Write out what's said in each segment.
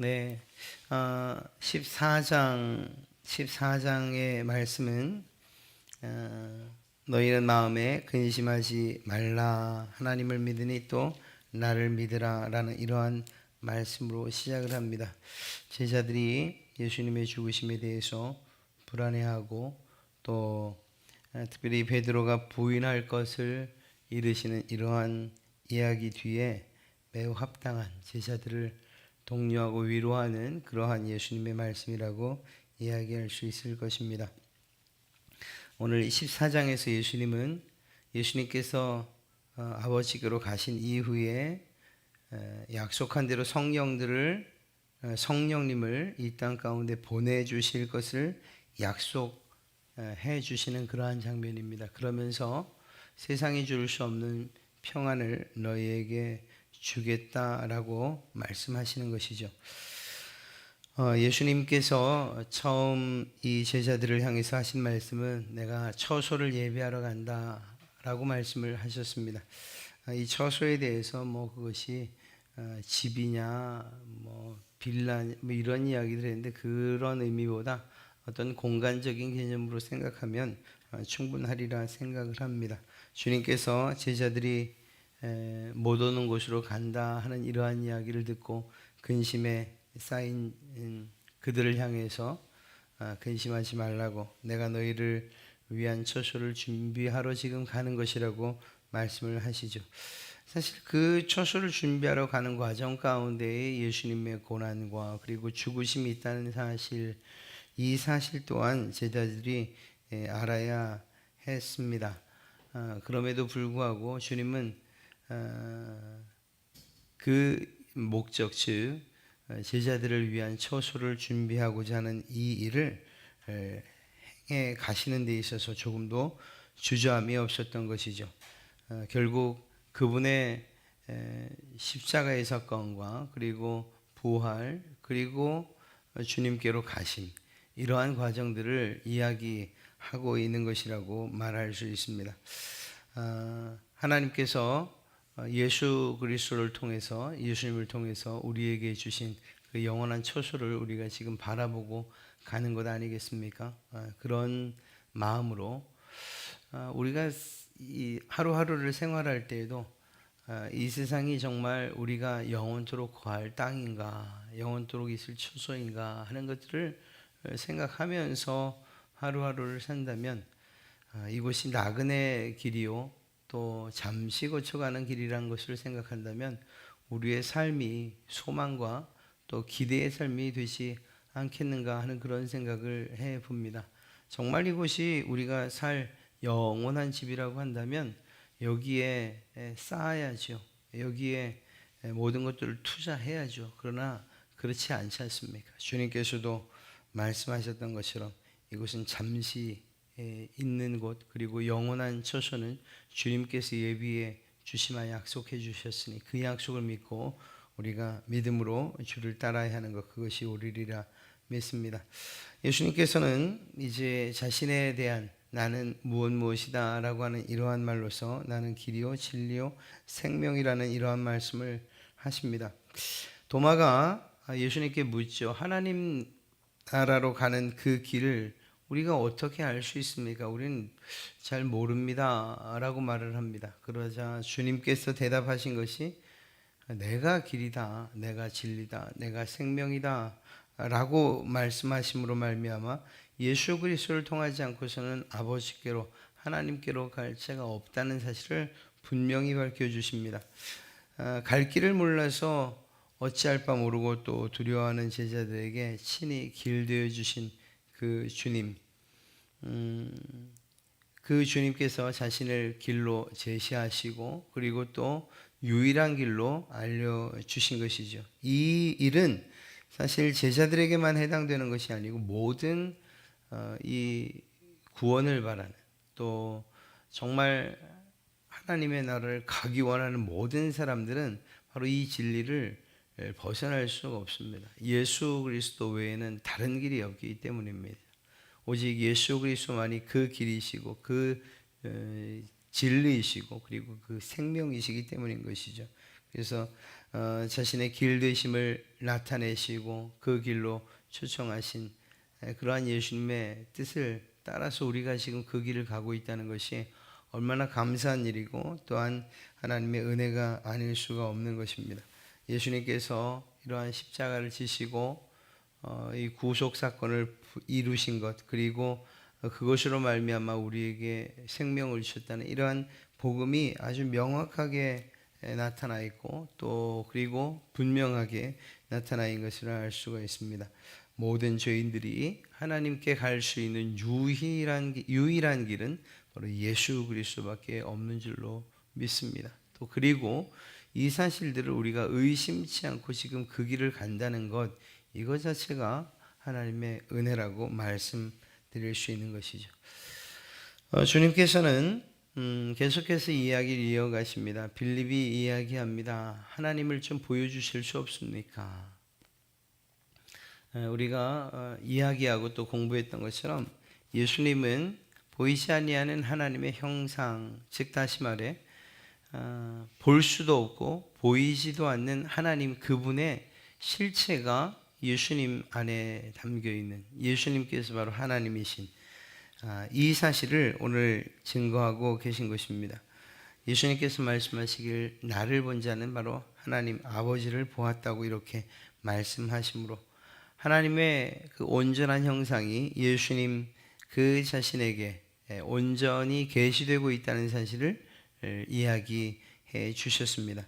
네, 14장의 말씀은 너희는 마음에 근심하지 말라 하나님을 믿으니 또 나를 믿으라 라는 이러한 말씀으로 시작을 합니다. 제자들이 예수님의 죽으심에 대해서 불안해하고 또 특별히 베드로가 부인할 것을 이르시는 이러한 이야기 뒤에 매우 합당한 제자들을 독려하고 위로하는 그러한 예수님의 말씀이라고 이야기할 수 있을 것입니다. 오늘 14장에서 예수님께서 아버지께로 가신 이후에 약속한 대로 성령님을 이 땅 가운데 보내주실 것을 약속해 주시는 그러한 장면입니다. 그러면서 세상이 줄 수 없는 평안을 너희에게 주겠다라고 말씀하시는 것이죠. 예수님께서 처음 이 제자들을 향해서 하신 말씀은 내가 처소를 예비하러 간다라고 말씀을 하셨습니다. 이 처소에 대해서 그것이 집이냐 빌라 이런 이야기들 했는데 그런 의미보다 어떤 공간적인 개념으로 생각하면 충분하리라 생각을 합니다. 주님께서 제자들이 못 오는 곳으로 간다 하는 이러한 이야기를 듣고 근심에 쌓인 그들을 향해서 근심하지 말라고 내가 너희를 위한 처소를 준비하러 지금 가는 것이라고 말씀을 하시죠. 사실 그 처소를 준비하러 가는 과정 가운데에 예수님의 고난과 그리고 죽으심이 있다는 사실, 이 사실 또한 제자들이 알아야 했습니다. 그럼에도 불구하고 주님은 그 목적 즉 제자들을 위한 처소를 준비하고자 하는 이 일을 행해 가시는 데 있어서 조금도 주저함이 없었던 것이죠. 결국 그분의 십자가의 사건과 그리고 부활 그리고 주님께로 가심, 이러한 과정들을 이야기하고 있는 것이라고 말할 수 있습니다. 하나님께서 예수 그리스도를 통해서, 예수님을 통해서 우리에게 주신 그 영원한 처소를 우리가 지금 바라보고 가는 것 아니겠습니까? 그런 마음으로 우리가 이 하루하루를 생활할 때에도 이 세상이 정말 우리가 영원토록 거할 땅인가, 영원토록 있을 처소인가 하는 것들을 생각하면서 하루하루를 산다면 이곳이 나그네 길이요 또 잠시 거쳐가는 길이라는 것을 생각한다면 우리의 삶이 소망과 또 기대의 삶이 되지 않겠는가 하는 그런 생각을 해봅니다. 정말 이곳이 우리가 살 영원한 집이라고 한다면 여기에 쌓아야죠. 여기에 모든 것들을 투자해야죠. 그러나 그렇지 않지 않습니까? 주님께서도 말씀하셨던 것처럼 이곳은 잠시 있는 곳 그리고 영원한 처소는 주님께서 예비해 주시마 약속해 주셨으니 그 약속을 믿고 우리가 믿음으로 주를 따라야 하는 것, 그것이 옳으리라 믿습니다. 예수님께서는 이제 자신에 대한 나는 무엇이다 라고 하는 이러한 말로서 나는 길이요 진리요 생명이라는 이러한 말씀을 하십니다. 도마가 예수님께 묻죠. 하나님 나라로 가는 그 길을 우리가 어떻게 알 수 있습니까? 우리는 잘 모릅니다 라고 말을 합니다. 그러자 주님께서 대답하신 것이 내가 길이다, 내가 진리다, 내가 생명이다 라고 말씀하심으로 말미암아 예수 그리스도를 통하지 않고서는 아버지께로, 하나님께로 갈 자가 없다는 사실을 분명히 밝혀주십니다. 갈 길을 몰라서 어찌할 바 모르고 또 두려워하는 제자들에게 친히 길 되어 주신 그 주님, 그 주님께서 자신을 길로 제시하시고 그리고 또 유일한 길로 알려주신 것이죠. 이 일은 사실 제자들에게만 해당되는 것이 아니고 모든 이 구원을 바라는, 또 정말 하나님의 나라를 가기 원하는 모든 사람들은 바로 이 진리를 벗어날 수가 없습니다. 예수 그리스도 외에는 다른 길이 없기 때문입니다. 오직 예수 그리스도만이 그 길이시고 그 진리이시고 그리고 그 생명이시기 때문인 것이죠. 그래서 자신의 길 되심을 나타내시고 그 길로 초청하신 그러한 예수님의 뜻을 따라서 우리가 지금 그 길을 가고 있다는 것이 얼마나 감사한 일이고 또한 하나님의 은혜가 아닐 수가 없는 것입니다. 예수님께서 이러한 십자가를 지시고 이 구속 사건을 이루신 것, 그리고 그것으로 말미암아 우리에게 생명을 주셨다는 이러한 복음이 아주 명확하게 나타나 있고 또 그리고 분명하게 나타나 있는 것을 알 수가 있습니다. 모든 죄인들이 하나님께 갈 수 있는 유일한 길은 바로 예수 그리스도밖에 없는 줄로 믿습니다. 또 그리고 이 사실들을 우리가 의심치 않고 지금 그 길을 간다는 것, 이것 자체가 하나님의 은혜라고 말씀드릴 수 있는 것이죠. 주님께서는 계속해서 이야기를 이어가십니다. 빌립이 이야기합니다. 하나님을 좀 보여주실 수 없습니까? 우리가 이야기하고 또 공부했던 것처럼 예수님은 보이지 아니하는 하나님의 형상, 즉 다시 말해 볼 수도 없고 보이지도 않는 하나님 그분의 실체가 예수님 안에 담겨 있는, 예수님께서 바로 하나님이신 이 사실을 오늘 증거하고 계신 것입니다. 예수님께서 말씀하시길 나를 본 자는 바로 하나님 아버지를 보았다고 이렇게 말씀하시므로 하나님의 그 온전한 형상이 예수님 그 자신에게 온전히 계시되고 있다는 사실을 이야기해 주셨습니다.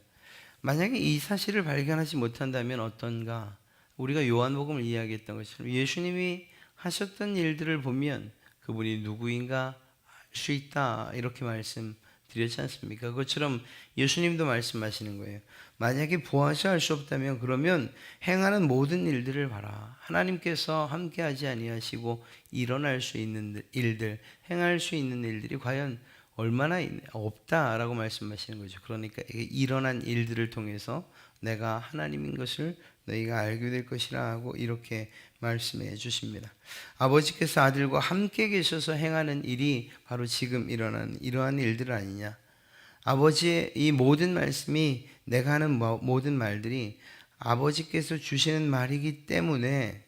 만약에 이 사실을 발견하지 못한다면 어떤가? 우리가 요한복음을 이야기했던 것처럼 예수님이 하셨던 일들을 보면 그분이 누구인가 알 수 있다 이렇게 말씀드렸지 않습니까? 그것처럼 예수님도 말씀하시는 거예요. 만약에 보아서 알 수 없다면 그러면 행하는 모든 일들을 봐라. 하나님께서 함께하지 아니하시고 일어날 수 있는 일들, 행할 수 있는 일들이 과연 얼마나 없다라고 말씀하시는 거죠. 그러니까 일어난 일들을 통해서 내가 하나님인 것을 너희가 알게 될 것이라 하고 이렇게 말씀해 주십니다. 아버지께서 아들과 함께 계셔서 행하는 일이 바로 지금 일어난 이러한 일들 아니냐. 아버지의 이 모든 말씀이, 내가 하는 모든 말들이 아버지께서 주시는 말이기 때문에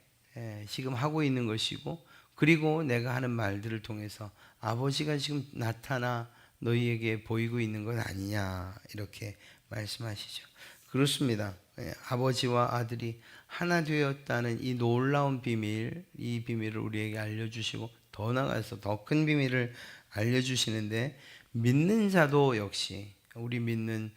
지금 하고 있는 것이고, 그리고 내가 하는 말들을 통해서 아버지가 지금 나타나 너희에게 보이고 있는 것 아니냐 이렇게 말씀하시죠. 그렇습니다. 아버지와 아들이 하나 되었다는 이 놀라운 비밀, 이 비밀을 우리에게 알려주시고 더 나아가서 더 큰 비밀을 알려주시는데, 믿는 자도 역시 우리 믿는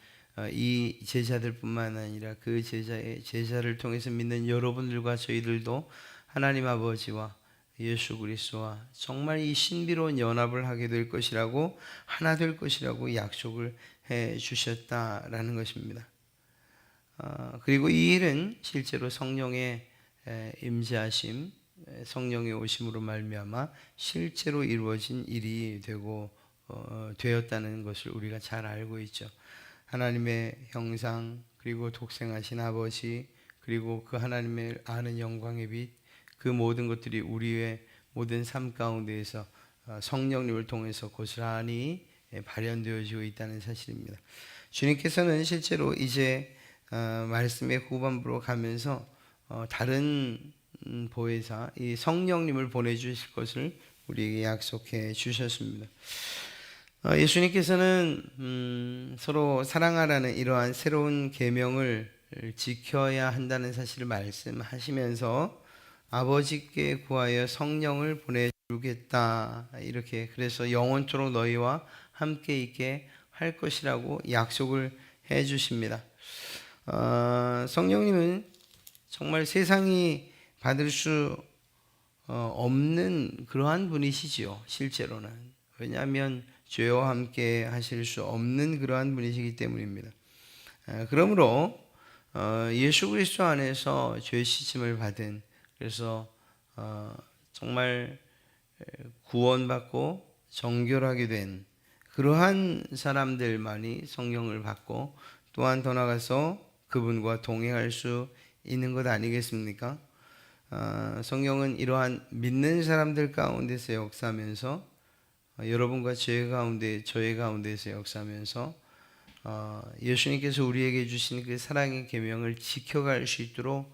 이 제자들뿐만 아니라 그 제자를 통해서 믿는 여러분들과 저희들도 하나님 아버지와 예수 그리스도와 정말 이 신비로운 연합을 하게 될 것이라고, 하나 될 것이라고 약속을 해 주셨다라는 것입니다. 그리고 이 일은 실제로 성령의 임재하심, 성령의 오심으로 말미암아 실제로 이루어진 일이 되었다는 것을 우리가 잘 알고 있죠. 하나님의 형상, 그리고 독생하신 아버지, 그리고 그 하나님의 아는 영광의 빛, 그 모든 것들이 우리의 모든 삶 가운데에서 성령님을 통해서 고스란히 발현되어지고 있다는 사실입니다. 주님께서는 실제로 이제 말씀의 후반부로 가면서 다른 보혜사, 이 성령님을 보내주실 것을 우리에게 약속해 주셨습니다. 예수님께서는 서로 사랑하라는 이러한 새로운 계명을 지켜야 한다는 사실을 말씀하시면서 아버지께 구하여 성령을 보내주겠다 이렇게, 그래서 영원토록 너희와 함께 있게 할 것이라고 약속을 해 주십니다. 성령님은 정말 세상이 받을 수 없는 그러한 분이시지요. 실제로는. 왜냐하면 죄와 함께 하실 수 없는 그러한 분이시기 때문입니다. 그러므로 예수 그리스도 안에서 죄 씻음을 받은, 그래서 정말 구원받고 정결하게 된 그러한 사람들만이 성령을 받고, 또한 더 나아가서 그분과 동행할 수 있는 것 아니겠습니까? 성령은 이러한 믿는 사람들 가운데서 역사하면서 여러분과 저의 가운데에서 역사하면서 예수님께서 우리에게 주신 그 사랑의 계명을 지켜갈 수 있도록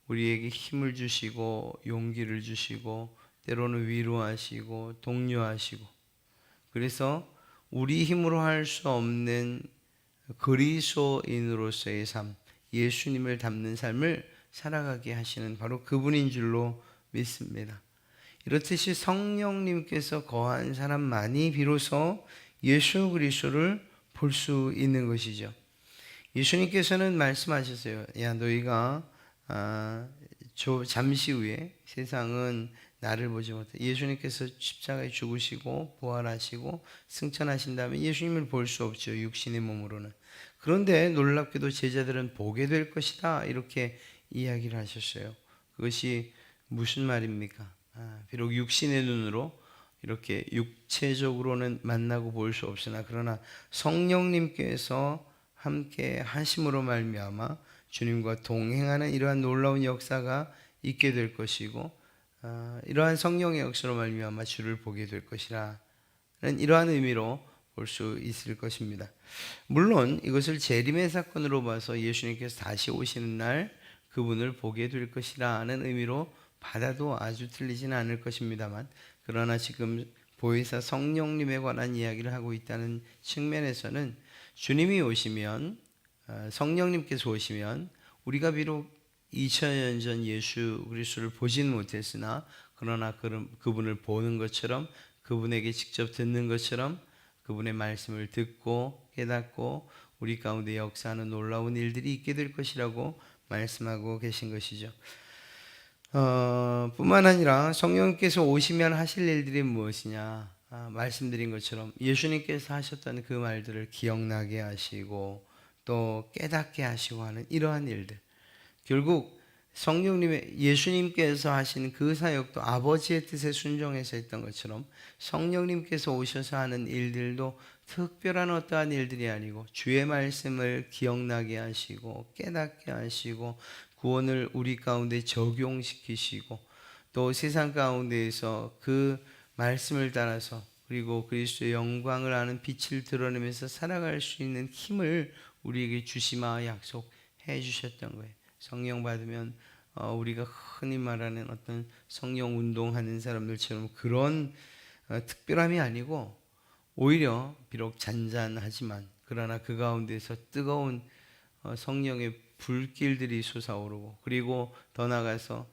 우리에게 힘을 주시고 용기를 주시고 때로는 위로하시고 독려하시고, 그래서 우리 힘으로 할 수 없는 그리스도인으로서의 삶, 예수님을 닮는 삶을 살아가게 하시는 바로 그분인 줄로 믿습니다. 이렇듯이 성령님께서 거한 사람만이 비로소 예수 그리스도를 볼 수 있는 것이죠. 예수님께서는 말씀하셨어요. 야, 너희가 잠시 후에 세상은 나를 보지 못해. 예수님께서 십자가에 죽으시고 부활하시고 승천하신 다음에 예수님을 볼 수 없죠, 육신의 몸으로는. 그런데 놀랍게도 제자들은 보게 될 것이다, 이렇게 이야기를 하셨어요. 그것이 무슨 말입니까? 비록 육신의 눈으로 이렇게 육체적으로는 만나고 볼 수 없으나, 그러나 성령님께서 함께 하심으로 말미암아 주님과 동행하는 이러한 놀라운 역사가 있게 될 것이고, 이러한 성령의 역사로 말미암아 주를 보게 될 것이라는 이러한 의미로 볼 수 있을 것입니다. 물론 이것을 재림의 사건으로 봐서 예수님께서 다시 오시는 날 그분을 보게 될 것이라는 의미로 받아도 아주 틀리지는 않을 것입니다만, 그러나 지금 보혜사 성령님에 관한 이야기를 하고 있다는 측면에서는 주님이 오시면, 성령님께서 오시면 우리가 비록 2000년 전 예수 그리스도를 보지는 못했으나, 그러나 그분을 보는 것처럼, 그분에게 직접 듣는 것처럼 그분의 말씀을 듣고 깨닫고 우리 가운데 역사하는 놀라운 일들이 있게 될 것이라고 말씀하고 계신 것이죠. 뿐만 아니라 성령께서 오시면 하실 일들이 무엇이냐, 말씀드린 것처럼 예수님께서 하셨던 그 말들을 기억나게 하시고 또 깨닫게 하시고 하는 이러한 일들, 결국 예수님께서 하신 그 사역도 아버지의 뜻에 순종해서 했던 것처럼 성령님께서 오셔서 하는 일들도 특별한 어떠한 일들이 아니고 주의 말씀을 기억나게 하시고 깨닫게 하시고 구원을 우리 가운데 적용시키시고 또 세상 가운데에서 그 말씀을 따라서 그리고 그리스도의 영광을 아는 빛을 드러내면서 살아갈 수 있는 힘을 우리에게 주시마 약속해 주셨던 거예요. 성령 받으면 우리가 흔히 말하는 어떤 성령 운동하는 사람들처럼 그런 특별함이 아니고, 오히려 비록 잔잔하지만 그러나 그 가운데서 뜨거운 성령의 불길들이 솟아오르고, 그리고 더 나아가서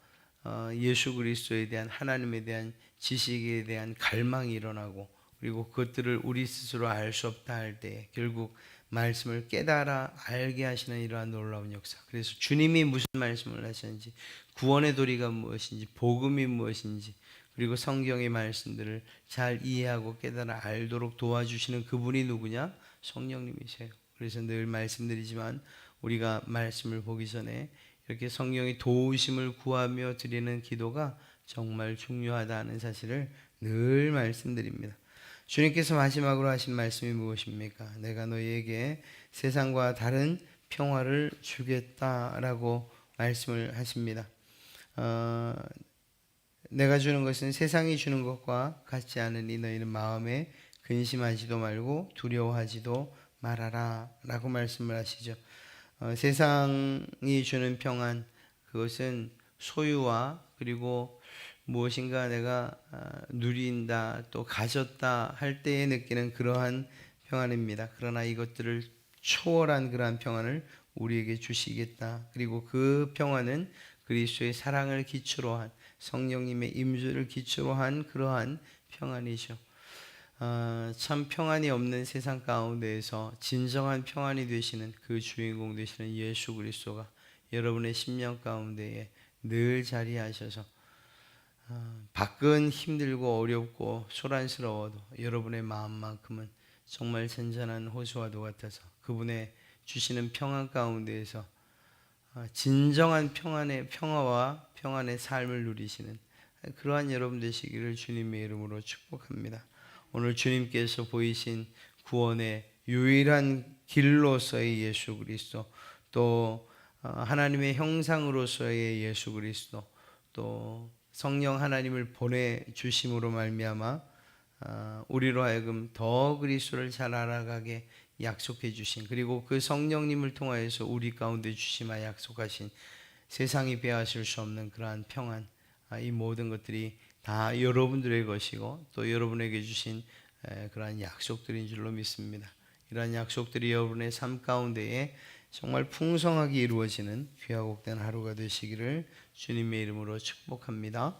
예수 그리스도에 대한, 하나님에 대한 지식에 대한 갈망이 일어나고, 그리고 그것들을 우리 스스로 알 수 없다 할 때 결국 말씀을 깨달아 알게 하시는 이러한 놀라운 역사. 그래서 주님이 무슨 말씀을 하시는지, 구원의 도리가 무엇인지, 복음이 무엇인지, 그리고 성경의 말씀들을 잘 이해하고 깨달아 알도록 도와주시는 그분이 누구냐? 성령님이세요. 그래서 늘 말씀드리지만 우리가 말씀을 보기 전에 이렇게 성령의 도우심을 구하며 드리는 기도가 정말 중요하다는 사실을 늘 말씀드립니다. 주님께서 마지막으로 하신 말씀이 무엇입니까? 내가 너희에게 세상과 다른 평화를 주겠다라고 말씀을 하십니다. 내가 주는 것은 세상이 주는 것과 같지 않으니 너희는 마음에 근심하지도 말고 두려워하지도 말아라 라고 말씀을 하시죠. 세상이 주는 평안, 그것은 소유와 그리고 무엇인가 내가 누린다 또 가졌다 할 때에 느끼는 그러한 평안입니다. 그러나 이것들을 초월한 그러한 평안을 우리에게 주시겠다. 그리고 그 평안은 그리스도의 사랑을 기초로 한, 성령님의 임재를 기초로 한 그러한 평안이죠. 참 평안이 없는 세상 가운데에서 진정한 평안이 되시는 그 주인공 되시는 예수 그리스도가 여러분의 심령 가운데에 늘 자리하셔서 밖은 힘들고 어렵고 소란스러워도 여러분의 마음만큼은 정말 잔잔한 호수와도 같아서 그분의 주시는 평안 가운데에서 진정한 평화와 평안의 삶을 누리시는 그러한 여러분 되시기를 주님의 이름으로 축복합니다. 오늘 주님께서 보이신 구원의 유일한 길로서의 예수 그리스도, 또 하나님의 형상으로서의 예수 그리스도, 또 성령 하나님을 보내주심으로 말미암아 우리로 하여금 더 그리스도를 잘 알아가게 약속해 주신, 그리고 그 성령님을 통하여서 우리 가운데 주시마 약속하신 세상이 배하실 수 없는 그러한 평안, 이 모든 것들이 다 여러분들의 것이고 또 여러분에게 주신 그러한 약속들인 줄로 믿습니다. 이러한 약속들이 여러분의 삶 가운데에 정말 풍성하게 이루어지는 귀하고 복된 하루가 되시기를 주님의 이름으로 축복합니다.